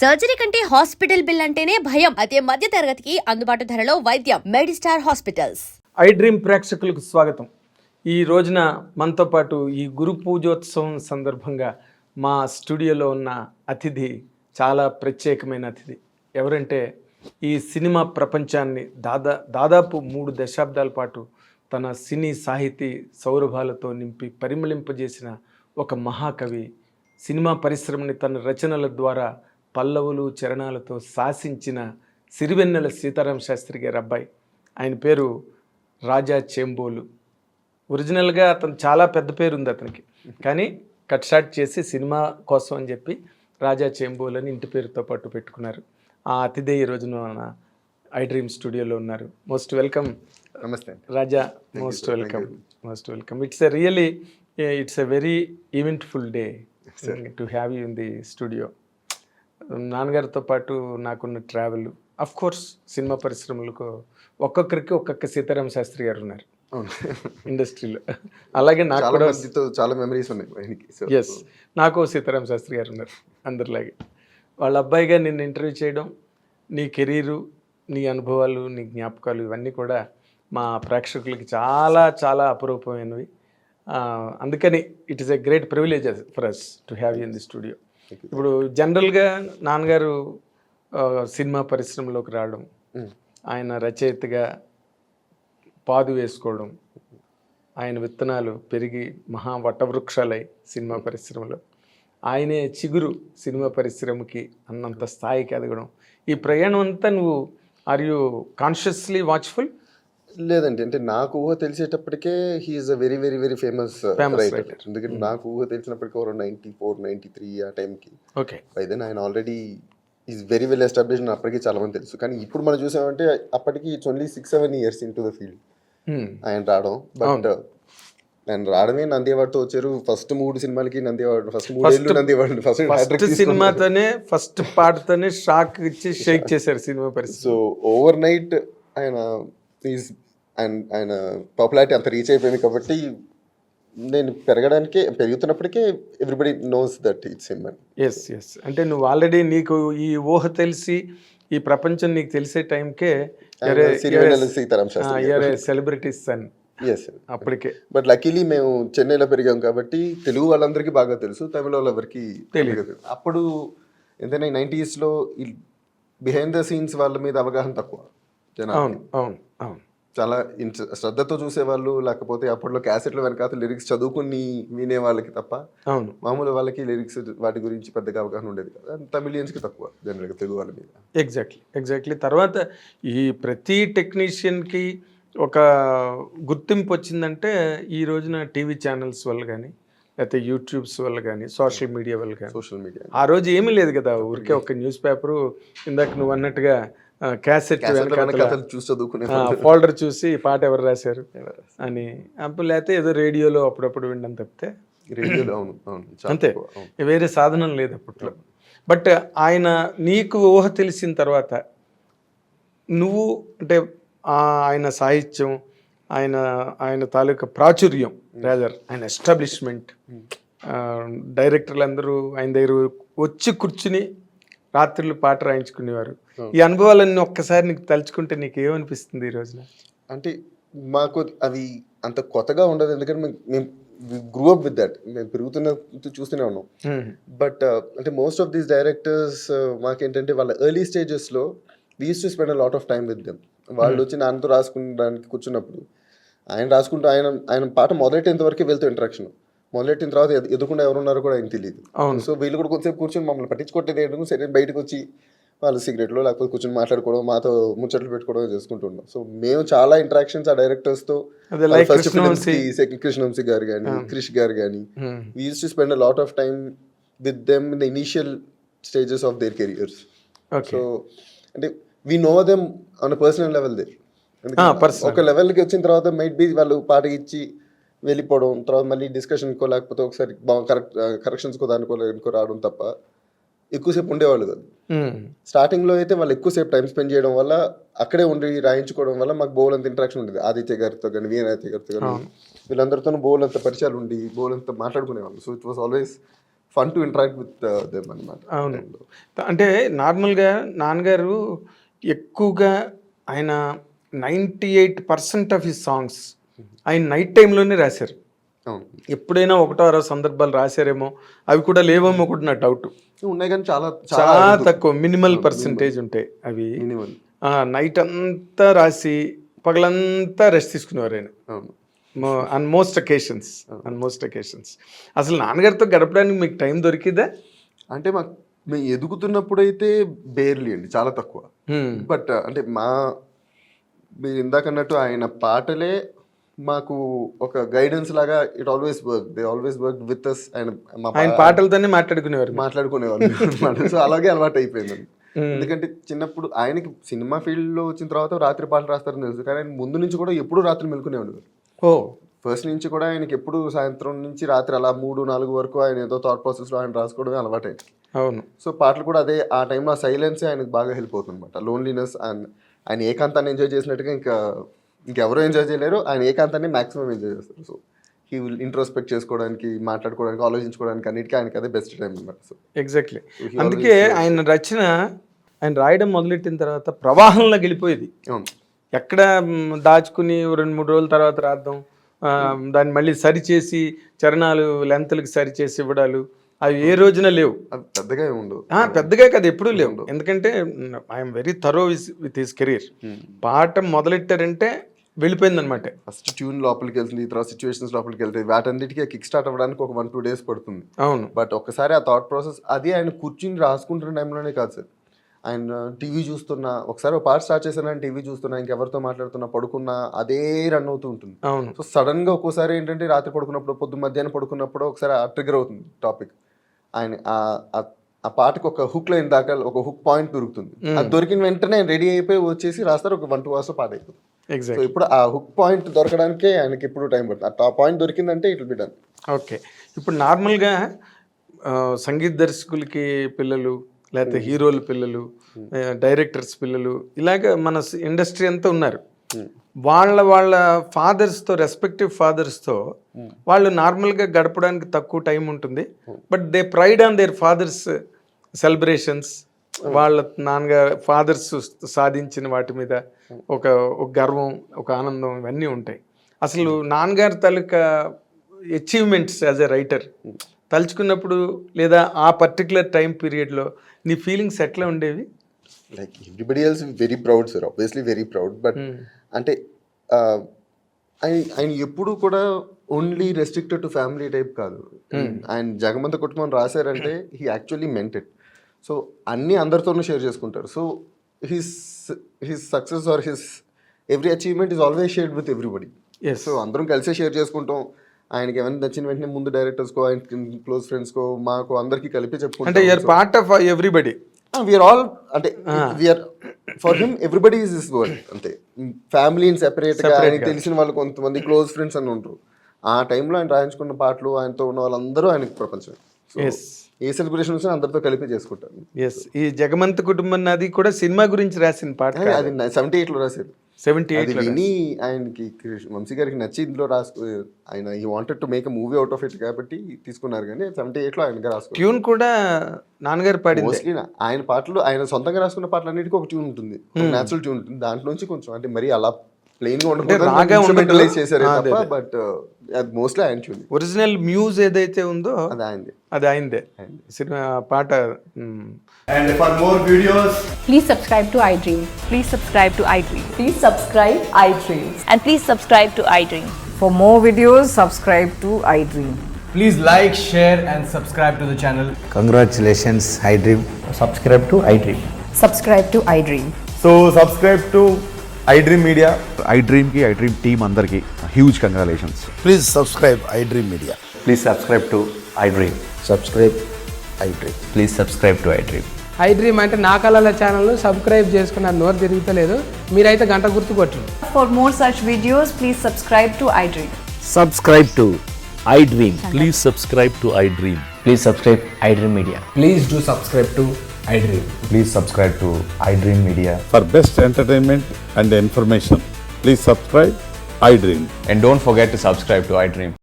Surgery కంటే hospital bill అంటేనే భయం. అదే మధ్య తరగతికి అందుబాటు ధరలో వైద్యం. Medistar hospitals. ఐ డ్రీమ్ ప్రేక్షకులకు స్వాగతం. ఈ రోజున మనతో పాటు ఈ గురు పూజోత్సవం సందర్భంగా మా స్టూడియోలో ఉన్న అతిథి చాలా ప్రత్యేకమైన అతిథి. ఎవరంటే ఈ సినిమా ప్రపంచాన్ని దాదాపు 3 దశాబ్దాల పాటు తన సినీ సాహితీ సౌరభాలతో నింపి పరిమళింపజేసిన ఒక మహాకవి, సినిమా పరిశ్రమని తన రచనల ద్వారా పల్లవులు చరణాలతో శాసించిన సిరివెన్నెల సీతారామ శాస్త్రి గారి అబ్బాయి. ఆయన పేరు రాజా చేంబోలు. ఒరిజినల్గా అతను చాలా పెద్ద పేరు ఉంది అతనికి, కానీ కట్ షాట్ చేసి సినిమా కోసం అని చెప్పి రాజా చేంబోలు అని ఇంటి పేరుతో పాటు పెట్టుకున్నారు. ఆ అతిథి ఈ రోజున మన ఐ డ్రీమ్ స్టూడియోలో ఉన్నారు. Most welcome. నమస్తే Raja, most welcome. Most welcome. It's a very eventful day to have you in the studio. నాన్నగారితో పాటు నాకున్న ట్రావెల్, అఫ్ కోర్స్ సినిమా పరిశ్రమలకు ఒక్కొక్కరికి ఒక్కొక్క సీతారామ శాస్త్రి గారు ఉన్నారు ఇండస్ట్రీలో. అలాగే నాకు కూడా చాలా మెమరీస్ ఉన్నాయి. ఎస్, నాకు సీతారామ శాస్త్రి గారు ఉన్నారు అందరిలాగే. వాళ్ళ అబ్బాయిగా నిన్ను ఇంటర్వ్యూ చేయడం, నీ కెరీరు, నీ అనుభవాలు, నీ జ్ఞాపకాలు ఇవన్నీ కూడా మా ప్రేక్షకులకి చాలా చాలా అపురూపమైనవి. అందుకని it is a great privilege for us to have you in the studio. ఇప్పుడు జనరల్గా నాన్నగారు సినిమా పరిశ్రమలోకి రావడం, ఆయన రచయితగా పాదు వేసుకోవడం, ఆయన విత్తనాలు పెరిగి మహా వటవృక్షాలై సినిమా పరిశ్రమలో, ఆయనే చిగురు సినిమా పరిశ్రమకి అన్నంత స్థాయికి ఎదగడం, ఈ ప్రయాణం అంతా నువ్వు ఆర్ యూ కాన్షియస్లీ వాచ్ఫుల్? లేదండి, అంటే నాకు ఊహ తెలిసేటప్పటికే he's a very very very famous writer. ఎందుకంటే నాకు ఊహ తెలిసినప్పటికీ 94-93 ఆ టైంకి. ఓకే, అయితే ఆయన already is very well established, అప్పటికి చాలా మంది తెలుసు. కానీ ఇప్పుడు మనం చూసామంటే అప్పటికి it's only 6-7 years in to the field ఆయన రావడం. బట్ ఆయన రావడమే నంది అవార్డుతో వచ్చారు. ఫస్ట్ 3 సినిమాలకి నంది అవార్డు, ఫస్ట్ 3 ఏళ్ళు నంది అవార్డు. ఫస్ట్ సినిమాతోనే ఫస్ట్ పాటతోనే షాక్ ఇచ్చి షేక్ చేశారు సినిమా పరిస్థితి. సో ఓవర్ నైట్ ఆయన పాపులారిటీ అంత రీచ్ అయిపోయింది. కాబట్టి నేను పెరుగుతున్నప్పటికే everybody knows that it's him. Yes yes, అంటే నువ్వు ఆల్రెడీ నీకు ఈ ఊహ తెలిసి ఈ ప్రపంచం నీకు తెలిసే టైంకే Sitaram Sastry celebrities son. Yes, అప్పటికే. బట్ లక్కీలీ మేము చెన్నైలో పెరిగాం కాబట్టి తెలుగు వాళ్ళందరికీ బాగా తెలుసు, తమిళ వాళ్ళు ఎవరికి తెలియదు. అప్పుడు ఎంతైనా 90s ఈ బిహైండ్ ద సీన్స్ వాళ్ళ మీద అవగాహన తక్కువ. అవును అవును అవును, చాలా శ్రద్ధతో చూసేవాళ్ళు, లేకపోతే అప్పట్లో క్యాసెట్ల వెనకాల లిరిక్స్ చదువుకుని వినే వాళ్ళకి తప్ప అవును మామూలు వాళ్ళకి లిరిక్స్ వాటి గురించి పెద్దగా అవగాహన ఉండేది కదా. తమిళియన్స్కి తక్కువ జనరల్గా తెలుగు వాళ్ళ మీద. ఎగ్జాక్ట్లీ. తర్వాత ఈ ప్రతి టెక్నీషియన్కి ఒక గుర్తింపు వచ్చిందంటే ఈ రోజున టీవీ ఛానల్స్ వల్ల కానీ, లేకపోతే యూట్యూబ్స్ వల్ల కానీ, సోషల్ మీడియా వల్ల కానీ. ఆ రోజు ఏమీ లేదు కదా, ఊరికే ఒక న్యూస్ పేపరు, ఇందాక నువ్వు అన్నట్టుగా క్యాసెట్ చూసి చదువుకునే ఫోల్డర్ చూసి పాట ఎవరు రాశారు అని, అప్పుడు లేకపోతే ఏదో రేడియోలో అప్పుడప్పుడు వినడం తప్పితే రేడియోలో అంతే, వేరే సాధనం లేదు అప్పట్లో. బట్ ఆయన నీకు ఊహ తెలిసిన తర్వాత నువ్వు అంటే ఆయన సాహిత్యం, ఆయన తాలూకా ప్రాచుర్యం, రాదర్ ఆయన ఎస్టాబ్లిష్మెంట్, డైరెక్టర్లు అందరూ ఆయన దగ్గర వచ్చి కూర్చుని రాత్రులు పాట రాయించుకునేవారు. ఈ అనుభవాలన్నీ ఒక్కసారి నీకు తలుచుకుంటే నీకు ఏమనిపిస్తుంది ఈ రోజున? అంటే మాకు అవి అంత కొత్తగా ఉండదు, ఎందుకంటే మేము గ్రూ అప్ విత్ దట్. మేము పెరుగుతున్న చూస్తూనే ఉన్నాం. బట్ అంటే మోస్ట్ ఆఫ్ దీస్ డైరెక్టర్స్ మాకేంటంటే వాళ్ళ ఎర్లీ స్టేజెస్లో we used to spend a lot of time with them. వాళ్ళు వచ్చి నాన్నతో రాసుకునడానికి కూర్చున్నప్పుడు ఆయన రాసుకుంటూ ఆయన పాట మొదలెట్టేంత వరకు వెళ్తూ ఇంటరాక్షన్, మొదలెట్టిన తర్వాత ఎదుర్కొంటే ఎవరున్నారో కూడా ఆయన తెలియదు. సో వీళ్ళు కూడా కొంచెంసేపు కూర్చొని మమ్మల్ని పట్టించుకోవట్లేదు ఏంటో సరే బయటకు వచ్చి వాళ్ళు సిగరెట్లో లేకపోతే కూర్చొని మాట్లాడుకోవడం, మాతో ముచ్చట్లు పెట్టుకోవడం చేసుకుంటున్నాం. సో మేము చాలా ఇంటరాక్షన్స్ ఆ డైరెక్టర్స్తో, కృష్ణవంశీ గారు కానీ, క్రిష్ గారు కానీ, we used to spend a lot of time with them in the initial stages of their careers. So అంటే we know them on a personal level there. ఒక లెవెల్కి వచ్చిన తర్వాత మైట్ బి వాళ్ళు పాట ఇచ్చి వెళ్ళిపోవడం, తర్వాత మళ్ళీ డిస్కషన్కో లేకపోతే ఒకసారి కరెక్షన్స్కో దానికో రావడం తప్ప ఎక్కువసేపు ఉండేవాళ్ళు కాదు. స్టార్టింగ్లో అయితే వాళ్ళు ఎక్కువసేపు టైం స్పెండ్ చేయడం వల్ల, అక్కడే ఉండి రాయించుకోవడం వల్ల మాకు బోలంత ఇంటరాక్షన్ ఉండేది. ఆదిత్య గారితో కానీ, వీణాదిత్య గారితో కానీ, వీళ్ళందరితో బోలంత పరిచయాలు ఉండి బోలంత మాట్లాడుకునేవాళ్ళు. So it was always fun to interact with them అనమాట. అవును. అంటే నార్మల్గా నాన్నగారు ఎక్కువగా ఆయన 98% ఆఫ్ హిస్ సాంగ్స్ ఆయన నైట్ టైంలోనే రాశారు. అవును, ఎప్పుడైనా ఒకటో అరవై సందర్భాలు రాశారేమో, అవి కూడా లేవేమో కూడా నా డౌట్. ఉన్నాయి కానీ చాలా చాలా తక్కువ, మినిమల్ పర్సంటేజ్ ఉంటాయి అవి. మినిమల్. నైట్ అంతా రాసి పగలంతా రెస్ట్ తీసుకునేవారు ఆయన. అవును, ఆన్ మోస్ట్ అకేషన్స్. అసలు నాన్నగారితో గడపడానికి మీకు టైం దొరికిందా? అంటే మేము ఎదుగుతున్నప్పుడు అయితే బేర్లీ అండి, చాలా తక్కువ. బట్ అంటే మీరు ఇందాక అన్నట్టు ఆయన పాటలే మాకు ఒక గైడెన్స్ లాగా. It always work, they always work with us. ఆయన పాటలతోనే మాట్లాడుకునేవారు. మాట్లాడుకునేవాళ్ళు. సో అలాగే అలవాటు అయిపోయింది. ఎందుకంటే చిన్నప్పుడు ఆయనకి సినిమా ఫీల్డ్ లో వచ్చిన తర్వాత రాత్రి పాటలు రాస్తారని తెలుసు, కానీ ఆయన ముందు నుంచి కూడా ఎప్పుడు రాత్రి మెలుకునేవాడు. ఫస్ట్ నుంచి కూడా ఆయనకి ఎప్పుడు సాయంత్రం నుంచి రాత్రి అలా 3-4 వరకు ఆయన ఏదో థాట్ ప్రాసెస్ లో ఆయన రాసుకోవడమే అలవాటైంది. అవును. సో పాటలు కూడా అదే, ఆ టైంలో సైలెన్సే ఆయనకు బాగా హెల్ప్ అవుతుంది అనమాట. లోన్లీనెస్ అండ్ ఆయన ఏకాంతాన్ని ఎంజాయ్ చేసినట్టుగా ఇంకెవరూ ఎంజాయ్ చేయలేరు. ఆయన ఏకాంతాన్ని మాక్సిమం ఎంజాయ్ చేస్తారు. సో హీ విల్ ఇంట్రోస్పెక్ట్ చేసుకోవడానికి, మాట్లాడుకోవడానికి, ఆలోచించుకోవడానికి అన్నిటికీ ఆయనకి అదే బెస్ట్ టైం అనమాట. So exactly. అందుకే ఆయన రచన ఆయన రాయడం మొదలెట్టిన తర్వాత ప్రవాహంలో గెలిపోయేది. అవును. ఎక్కడ దాచుకుని 2-3 రోజుల తర్వాత రాద్దాం, దాన్ని మళ్ళీ సరిచేసి చరణాలు లెంత్లకు సరిచేసి ఇవ్వడాలు అవి ఏ రోజున లేవు. అవి పెద్దగా ఉండవు. పెద్దగా కదా, ఎప్పుడూ లేవు. ఎందుకంటే I'm very thorough with his career. పాట మొదలెట్టారంటే వెళ్ళిపోయింది అనమాట. ఫస్ట్ ట్యూన్ లోపలికి వెళ్తుంది, తర్వాత సిచ్యువేషన్స్ లోపలికి వెళ్తాయి. వాటన్నిటికీ కిక్ స్టార్ట్ అవ్వడానికి ఒక 1-2 days పడుతుంది. అవును. బట్ ఒక్కసారి ఆ థాట్ ప్రాసెస్ అది ఆయన కూర్చుని రాసుకుంటున్న టైంలోనే కాదు సార్. ఆయన టీవీ చూస్తున్నా, ఒకసారి ఒక పాట స్టార్ట్ చేశాను, టీవీ చూస్తున్నా, ఇంకెవరితో మాట్లాడుతున్నా, పడుకున్నా అదే రన్ అవుతూ ఉంటుంది. అవును. సో సడన్ గా ఒక్కోసారి ఏంటంటే రాత్రి పడుకున్నప్పుడు, మధ్యాహ్నం పడుకున్నప్పుడు ఒకసారి ట్రిగర్ అవుతుంది టాపిక్. ఆయన ఆ పాటకు ఒక హుక్ లైన్ దాకా ఒక హుక్ పాయింట్ దొరుకుతుంది. అది దొరికిన వెంటనే రెడీ అయిపోయి వచ్చేసి రాస్తారు. ఒక 1-2 hours పాట అయిపోతుంది. సో ఇప్పుడు ఆ హుక్ పాయింట్ దొరకడానికే ఆయనకి ఎప్పుడు టైం పడుతుంది. ఆ పాయింట్ దొరికిందంటే it will be done. Okay. ఇప్పుడు నార్మల్గా సంగీత దర్శకులకి పిల్లలు, లేకపోతే హీరోల పిల్లలు, డైరెక్టర్స్ పిల్లలు, ఇలాగ మన ఇండస్ట్రీ అంతా ఉన్నారు. వాళ్ళ ఫాదర్స్తో, రెస్పెక్టివ్ ఫాదర్స్తో వాళ్ళు నార్మల్గా గడపడానికి తక్కువ టైం ఉంటుంది. But they pride on their fathers celebrations, వాళ్ళ నాన్నగారు ఫాదర్స్ సాధించిన వాటి మీద ఒక గర్వం, ఒక ఆనందం, ఇవన్నీ ఉంటాయి. అసలు నాన్నగారి తాలూకా అచీవ్మెంట్స్ యాజ్ ఎ రైటర్ తలుచుకున్నప్పుడు, లేదా ఆ పర్టికులర్ టైం పీరియడ్లో నీ ఫీలింగ్స్ ఎట్లా ఉండేవి? Like everybody else very proud sir, obviously very proud. But అంటే ఆయన ఎప్పుడు కూడా only restricted to family type కాదు. ఆయన జగమంత కుటుంబం రాశారంటే he actually meant it. So అన్నీ అందరితోనూ షేర్ చేసుకుంటారు. So his success or his every achievement is always shared with everybody. So అందరం కలిసే షేర్ చేసుకుంటాం. ఆయనకి ఏమైనా నచ్చిన వెంటనే ముందు డైరెక్టర్స్కో, ఆయన క్లోజ్ ఫ్రెండ్స్కో, మాకు అందరికి కలిపి చెప్పుకుంటాం. అంటే you're part of everybody. We're all, అంటే we're for him everybody is his world. అంతే, ఫ్యామిలీని సెపరేట్గా ఆయనకి తెలిసిన వాళ్ళు కొంతమంది క్లోజ్ ఫ్రెండ్స్ అని ఉంటారు. ఆ టైంలో ఆయన రాయించుకున్న పాటలు, ఆయనతో ఉన్న వాళ్ళందరూ ఆయనకి ప్రపంచం. ఏ సెలబ్రేషన్ వచ్చినా అందరితో కలిపి చేసుకుంటారు. ఎస్. ఈ జగమంత కుటుంబం నాది కూడా సినిమా గురించి రాసిన పాట. అది 78లో రాశారు. 78 విని ఆయనకి వంశీ గారికి నచ్చి ఇందులో ఆయన he wanted to make a movie out of it కాబట్టి తీసుకున్నారు. కానీ 78లో ఆయన రాసుకున్నారు. ట్యూన్ కూడా నాన్నగారు పాడింది. మోస్ట్లీ ఆయన పాటలు, ఆయన సొంతంగా రాసుకున్న పాటలు అన్నిటికీ ఒక ట్యూన్ ఉంటుంది, న్యాచురల్ ట్యూన్ ఉంటుంది. దాంట్లో నుంచి కొంచెం అంటే మరి అలా ప్లెయిన్ గా ఉండదు చేశారు తప్ప, బట్ అది మోస్ట్లీ ఆయన ట్యూన్. ఒరిజినల్ మ్యూజ్ ఏదైతే ఉందో అది ఆయనదే సినిమా పాట. And for more videos, please subscribe to iDream. Please subscribe to iDream. Please subscribe iDream. And please subscribe to iDream. For more videos, subscribe to iDream. please like, share and subscribe to the channel. Congratulations, iDream. Subscribe to iDream. Subscribe to iDream. So subscribe to iDream Media. iDream ki iDream team andarki huge congratulations. Please subscribe iDream Media. Please subscribe to iDream. Subscribe iDream. Please subscribe to iDream. iDream అంటే నా కళల channel subscribe చేసుకున్న నోరు తిరుగుతలేదు, మీరైతే గంట గుర్తు కొట్టండి. For more such videos, please subscribe to iDream. Subscribe to iDream. Please subscribe to iDream. Please subscribe iDream Media. Please do subscribe to iDream. Please subscribe to iDream Media. For best entertainment and information, please subscribe iDream. And don't forget to subscribe to iDream.